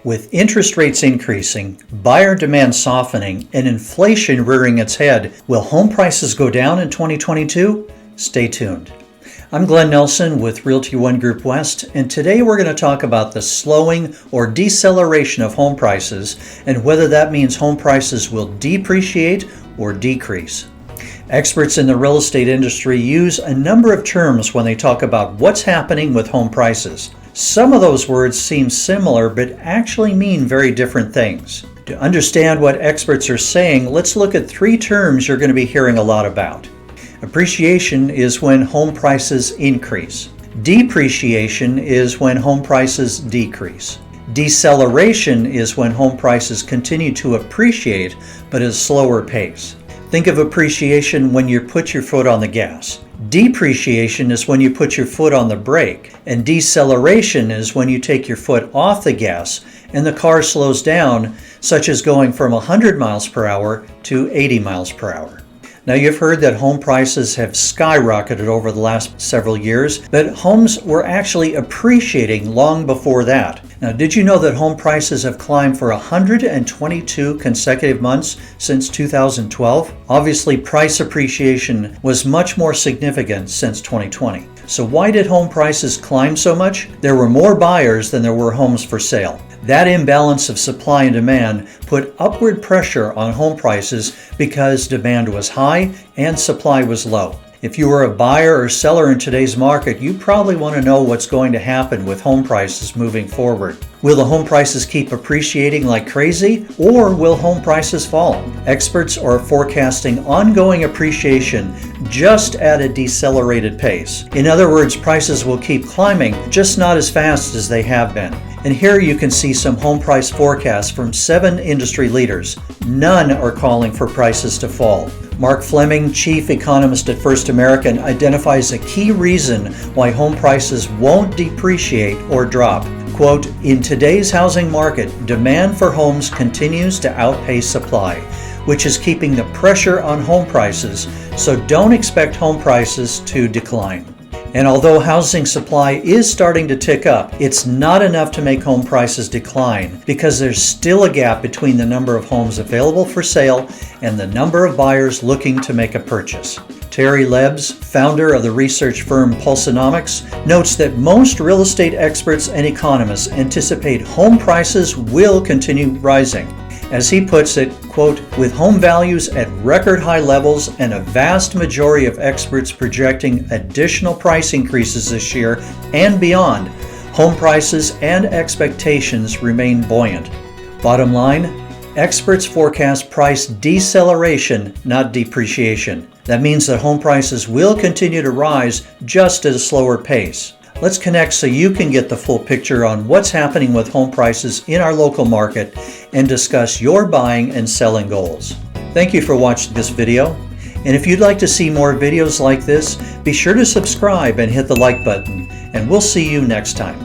With interest rates increasing, buyer demand softening, and inflation rearing its head, will home prices go down in 2022? Stay tuned. I'm Glen Nelson with Realty One Group West, and today we're going to talk about the slowing or deceleration of home prices and whether that means home prices will depreciate or decrease. Experts in the real estate industry use a number of terms when they talk about what's happening with home prices. Some of those words seem similar but actually mean very different things. To understand what experts are saying, let's look at three terms you're going to be hearing a lot about. Appreciation is when home prices increase. Depreciation is when home prices decrease. Deceleration is when home prices continue to appreciate but at a slower pace. Think of appreciation when you put your foot on the gas. Depreciation is when you put your foot on the brake, and deceleration is when you take your foot off the gas and the car slows down, such as going from 100 miles per hour to 80 miles per hour. Now, you've heard that home prices have skyrocketed over the last several years, but homes were actually appreciating long before that. Now, did you know that home prices have climbed for 122 consecutive months since 2012? Obviously, price appreciation was much more significant since 2020. So why did home prices climb so much? There were more buyers than there were homes for sale. That imbalance of supply and demand put upward pressure on home prices because demand was high and supply was low. If you are a buyer or seller in today's market, you probably want to know what's going to happen with home prices moving forward. Will the home prices keep appreciating like crazy, or will home prices fall? Experts are forecasting ongoing appreciation just at a decelerated pace. In other words, prices will keep climbing, just not as fast as they have been. And here you can see some home price forecasts from 7 industry leaders. None are calling for prices to fall. Mark Fleming, chief economist at First American, identifies a key reason why home prices won't depreciate or drop. Quote, "In today's housing market, demand for homes continues to outpace supply, which is keeping the pressure on home prices, so don't expect home prices to decline." And although housing supply is starting to tick up, it's not enough to make home prices decline because there's still a gap between the number of homes available for sale and the number of buyers looking to make a purchase. Terry Lebs, founder of the research firm Pulsonomics, notes that most real estate experts and economists anticipate home prices will continue rising. As he puts it, quote, "With home values at record high levels and a vast majority of experts projecting additional price increases this year and beyond, home prices and expectations remain buoyant." Bottom line, experts forecast price deceleration, not depreciation. That means that home prices will continue to rise just at a slower pace. Let's connect so you can get the full picture on what's happening with home prices in our local market and discuss your buying and selling goals. Thank you for watching this video. And if you'd like to see more videos like this, be sure to subscribe and hit the like button, and we'll see you next time.